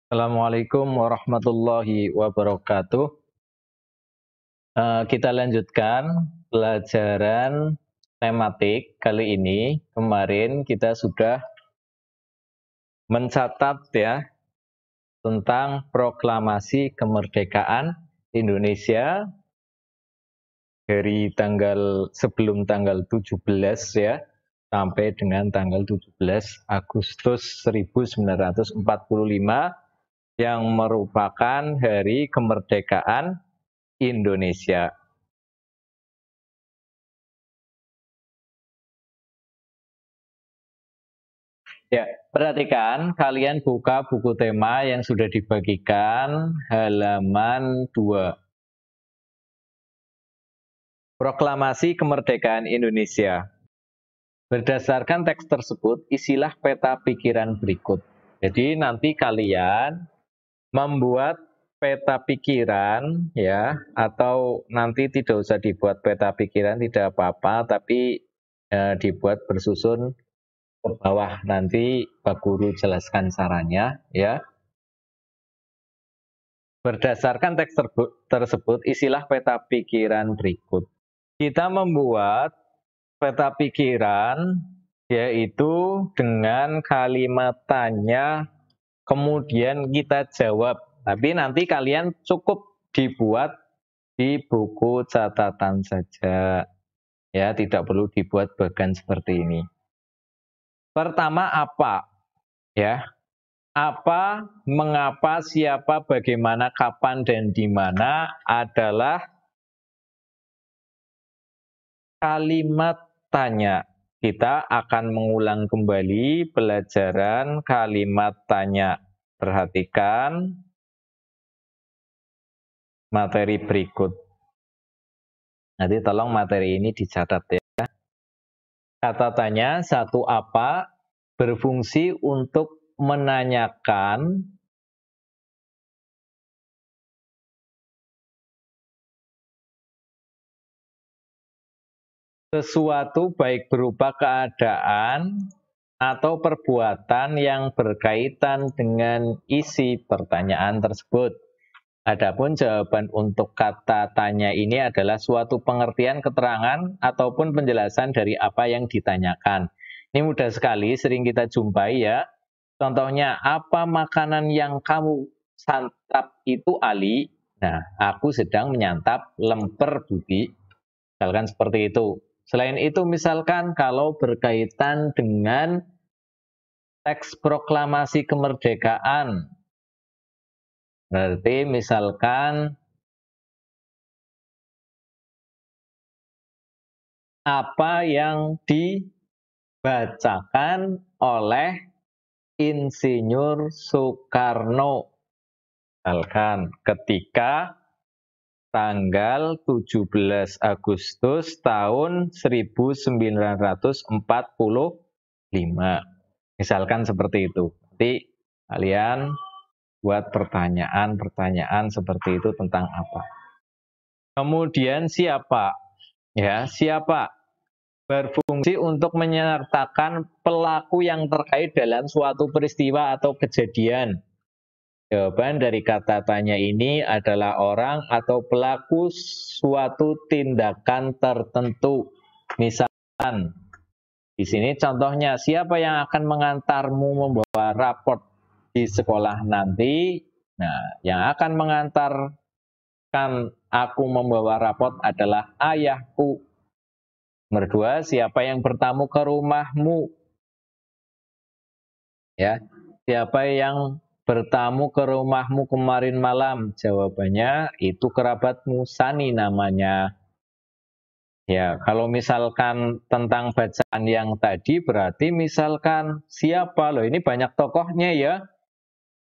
Assalamualaikum warahmatullahi wabarakatuh. Kita lanjutkan pelajaran tematik kali ini. Kemarin kita sudah mencatat ya tentang proklamasi kemerdekaan Indonesia dari sebelum tanggal 17 ya sampai dengan tanggal 17 Agustus 1945 yang merupakan hari kemerdekaan Indonesia. Ya, perhatikan kalian buka buku tema yang sudah dibagikan halaman 2. Proklamasi Kemerdekaan Indonesia. Berdasarkan teks tersebut, isilah peta pikiran berikut. Jadi nanti kalian membuat peta pikiran ya, atau nanti tidak usah dibuat peta pikiran, tidak apa-apa, tapi dibuat bersusun ke bawah, nanti Pak Guru jelaskan caranya ya. Berdasarkan teks tersebut, isilah peta pikiran berikut. Kita membuat peta pikiran yaitu dengan kalimat tanya, kemudian kita jawab. Tapi nanti kalian cukup dibuat di buku catatan saja. Ya, tidak perlu dibuat bagan seperti ini. Pertama apa? Ya, apa, mengapa, siapa, bagaimana, kapan, dan di mana adalah kalimat tanya. Kita akan mengulang kembali pelajaran kalimat tanya. Perhatikan materi berikut. Nanti tolong materi ini dicatat ya. Kata tanya, satu apa, berfungsi untuk menanyakan sesuatu baik berupa keadaan atau perbuatan yang berkaitan dengan isi pertanyaan tersebut. Adapun jawaban untuk kata tanya ini adalah suatu pengertian, keterangan, ataupun penjelasan dari apa yang ditanyakan. Ini mudah sekali, sering kita jumpai ya. Contohnya, apa makanan yang kamu santap itu, Ali? Nah, aku sedang menyantap lemper, Budi. Misalkan seperti itu. Selain itu, misalkan kalau berkaitan dengan teks proklamasi kemerdekaan, berarti misalkan apa yang dibacakan oleh Insinyur Soekarno. Misalkan ketika tanggal 17 Agustus tahun 1945. Misalkan seperti itu. Nanti kalian buat pertanyaan-pertanyaan seperti itu tentang apa. Kemudian siapa? Ya, siapa? Berfungsi untuk menyertakan pelaku yang terkait dalam suatu peristiwa atau kejadian. Jawaban dari kata tanya ini adalah orang atau pelaku suatu tindakan tertentu. Misalkan, di sini contohnya, siapa yang akan mengantarmu membawa raport di sekolah nanti? Nah, yang akan mengantarkan aku membawa raport adalah ayahku. Nomor 2, siapa yang bertamu ke rumahmu? Ya, siapa yang bertamu ke rumahmu kemarin malam? Jawabannya itu kerabatmu, Sani namanya. Ya, kalau misalkan tentang bacaan yang tadi berarti misalkan siapa? Loh, ini banyak tokohnya ya.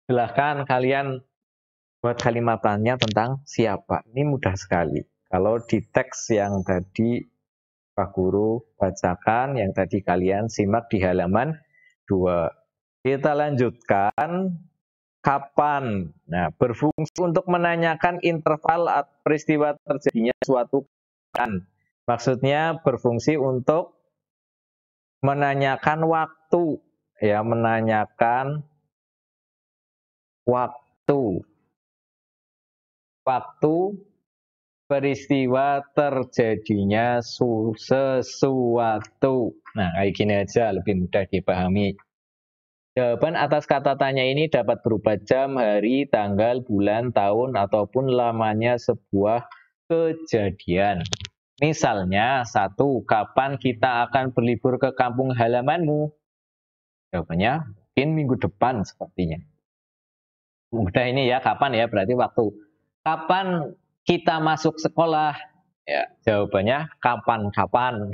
Silahkan kalian buat kalimatannya tentang siapa. Ini mudah sekali. Kalau di teks yang tadi Pak Guru bacakan, yang tadi kalian simak di halaman 2. Kita lanjutkan, kapan? Nah, berfungsi untuk menanyakan interval atau peristiwa terjadinya suatu keadaan. Maksudnya berfungsi untuk menanyakan waktu, ya, menanyakan waktu. Waktu peristiwa terjadinya sesuatu. Nah, kayak gini aja lebih mudah dipahami. Jawaban atas kata tanya ini dapat berupa jam, hari, tanggal, bulan, tahun, ataupun lamanya sebuah kejadian. Misalnya, 1. Kapan kita akan berlibur ke kampung halamanmu? Jawabannya, mungkin minggu depan sepertinya. Mudah ini ya, kapan ya, berarti waktu. Kapan kita masuk sekolah? Ya, jawabannya kapan-kapan.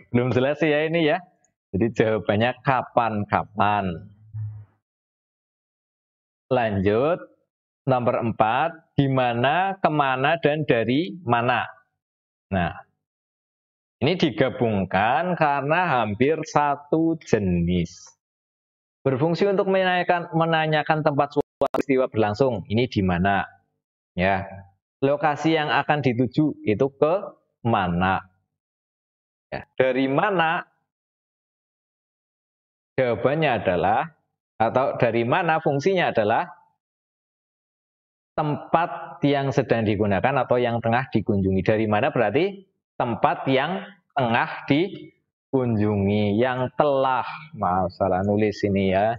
Belum jelas ya ini ya. Jadi jawabannya kapan-kapan. Lanjut, nomor 4, di mana, kemana, dan dari mana. Nah, ini digabungkan karena hampir satu jenis. Berfungsi untuk menanyakan tempat suatu peristiwa berlangsung. Ini di mana? Ya, lokasi yang akan dituju itu ke mana? Ya, dari mana? Jawabannya adalah, atau dari mana fungsinya adalah tempat yang sedang digunakan atau yang tengah dikunjungi. Dari mana berarti tempat yang tengah dikunjungi, yang telah. Maaf, salah nulis ini ya.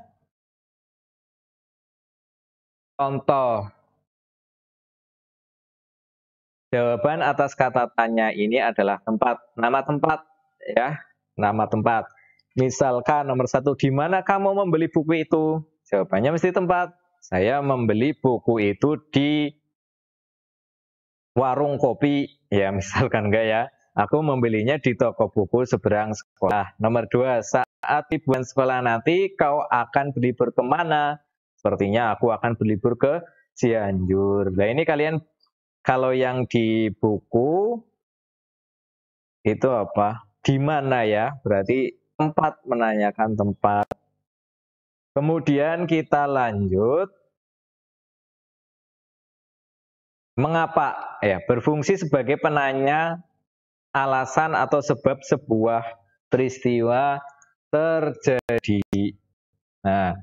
Contoh. Jawaban atas kata tanya ini adalah tempat, nama tempat ya, nama tempat. Misalkan nomor 1, di mana kamu membeli buku itu? Jawabannya mesti tempat. Saya membeli buku itu di warung kopi, ya misalkan enggak ya. Aku membelinya di toko buku seberang sekolah. Nomor 2, saat liburan sekolah nanti kau akan berlibur kemana? Sepertinya aku akan berlibur ke Cianjur. Nah ini kalian kalau yang di buku itu apa? Di mana ya? Berarti tempat, menanyakan tempat. Kemudian kita lanjut. Mengapa? Ya, berfungsi sebagai penanya alasan atau sebab sebuah peristiwa terjadi. Nah,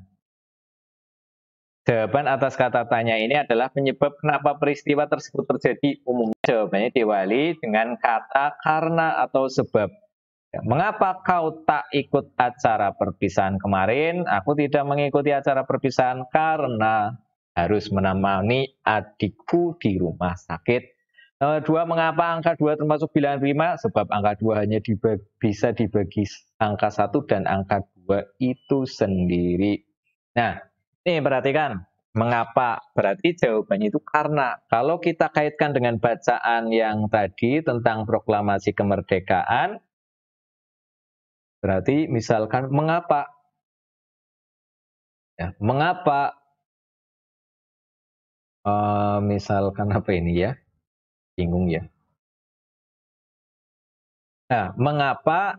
jawaban atas kata tanya ini adalah penyebab kenapa peristiwa tersebut terjadi. Umumnya jawabannya diwali dengan kata karena atau sebab. Mengapa kau tak ikut acara perpisahan kemarin? Aku tidak mengikuti acara perpisahan karena harus menemani adikku di rumah sakit. Nomor 2, mengapa angka 2 termasuk bilangan prima? Sebab angka 2 hanya bisa dibagi angka 1 dan angka 2 itu sendiri. Nah, ini perhatikan, mengapa? Berarti jawabannya itu karena. Kalau kita kaitkan dengan bacaan yang tadi tentang proklamasi kemerdekaan, berarti misalkan mengapa? Ya, mengapa? Misalkan apa ini ya? Bingung ya. Nah, mengapa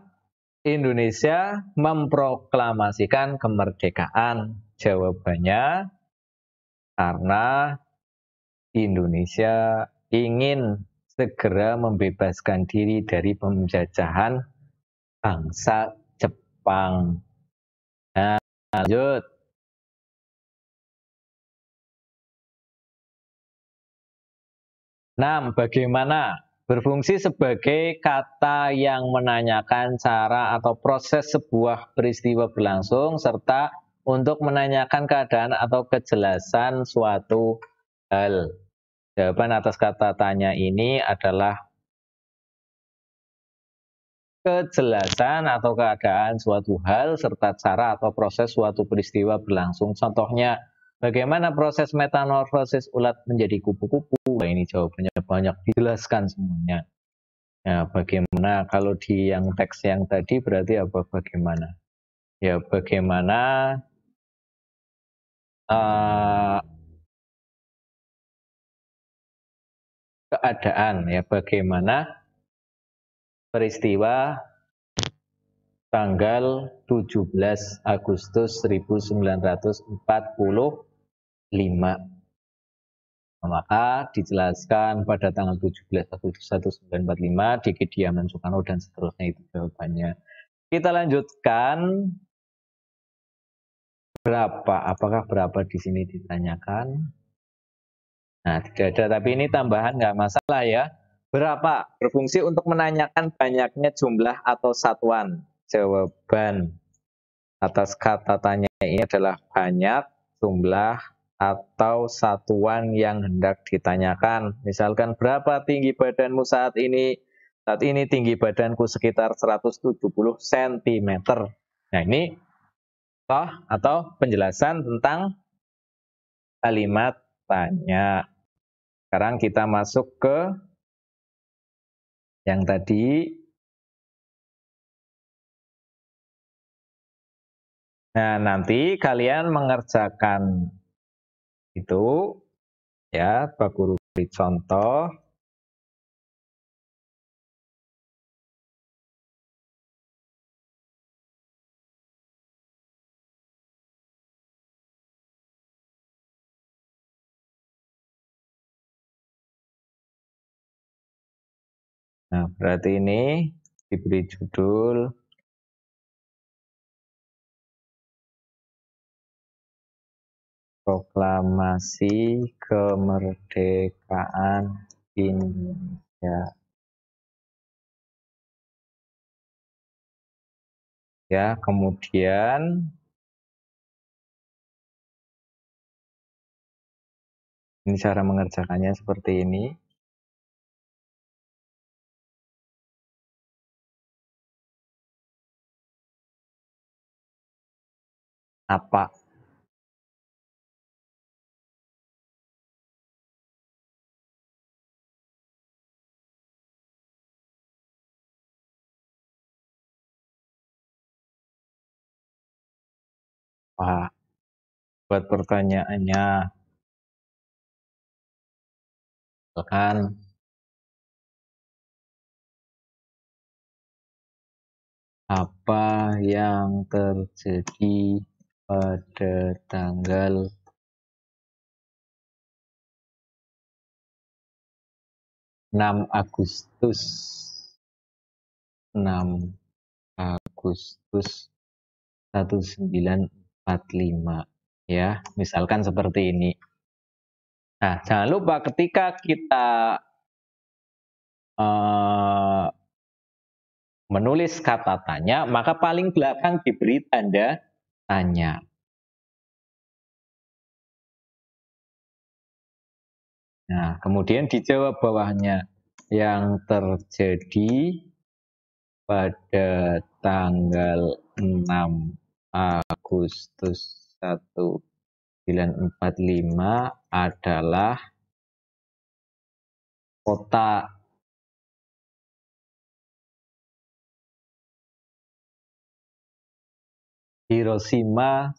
Indonesia memproklamasikan kemerdekaan? Jawabannya karena Indonesia ingin segera membebaskan diri dari penjajahan bangsa Jepang. Nah, lanjut. 6. Bagaimana? Berfungsi sebagai kata yang menanyakan cara atau proses sebuah peristiwa berlangsung serta untuk menanyakan keadaan atau kejelasan suatu hal. Jawaban atas kata tanya ini adalah kejelasan atau keadaan suatu hal serta cara atau proses suatu peristiwa berlangsung. Contohnya, bagaimana proses metamorfosis ulat menjadi kupu-kupu? Nah, ini jawabannya banyak, dijelaskan semuanya. Nah, bagaimana kalau di yang teks yang tadi berarti apa bagaimana? Ya, bagaimana keadaan, ya bagaimana peristiwa tanggal 17 Agustus 1945. Maka dijelaskan pada tanggal 17 Agustus 1945 di kediaman Soekarno dan seterusnya, itu jawabannya. Kita lanjutkan berapa? Apakah berapa di sini ditanyakan? Nah, tidak ada, tapi ini tambahan nggak masalah ya. Berapa? Berfungsi untuk menanyakan banyaknya jumlah atau satuan. Jawaban atas kata tanya ini adalah banyak, jumlah, atau satuan yang hendak ditanyakan. Misalkan berapa tinggi badanmu saat ini? Saat ini tinggi badanku sekitar 170 cm. Nah, ini toh atau penjelasan tentang kalimat tanya. Sekarang kita masuk ke yang tadi. Nah, nanti kalian mengerjakan itu ya, Pak Guru beri contoh. Nah, berarti ini diberi judul Proklamasi Kemerdekaan Indonesia. Ya, kemudian ini cara mengerjakannya seperti ini. Apa? Wah, buat pertanyaannya. Misalkan apa yang terjadi pada tanggal 6 Agustus 6 Agustus 1945 ya, misalkan seperti ini. Nah, jangan lupa ketika kita menulis kata tanya, maka paling belakang diberi tanda tanya. Nah, kemudian dijawab bawahnya, yang terjadi pada tanggal 6 Agustus 1945 adalah kota Hiroshima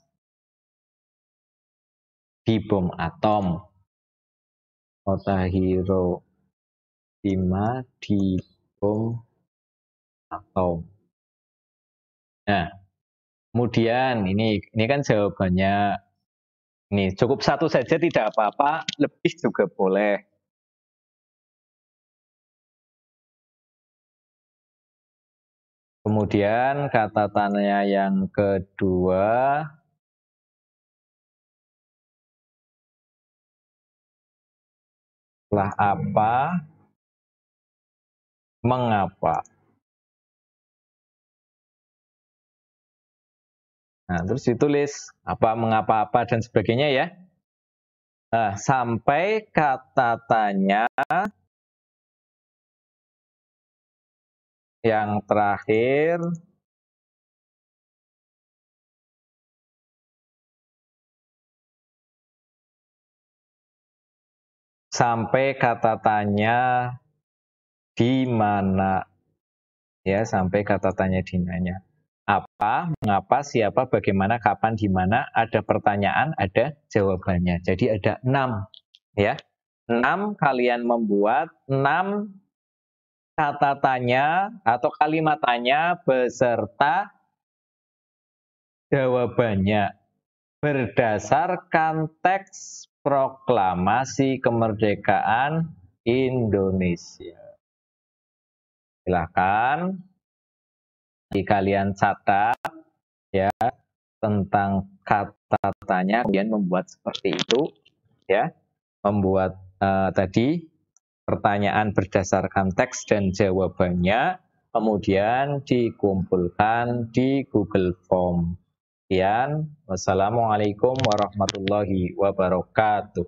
dibom atom. Kota Hiroshima dibom atom. Nah, kemudian ini kan jawabannya. Ini cukup satu saja tidak apa-apa, lebih juga boleh. Kemudian kata tanya yang kedua, setelah apa, mengapa. Nah, terus ditulis apa, mengapa, apa, dan sebagainya ya. Nah, sampai kata tanya yang terakhir, sampai kata tanya di mana. Ya, sampai kata tanya di mana. Apa, mengapa, siapa, bagaimana, kapan, di mana, ada pertanyaan, ada jawabannya. Jadi ada 6 ya. 6 kalian membuat 6 kata tanya atau kalimat tanya beserta jawabannya berdasarkan teks Proklamasi Kemerdekaan Indonesia. Silakan kalian catat ya tentang kata tatanya, kemudian membuat seperti itu, ya, membuat tadi pertanyaan berdasarkan teks dan jawabannya, kemudian dikumpulkan di Google Form. Sekian, wassalamualaikum warahmatullahi wabarakatuh.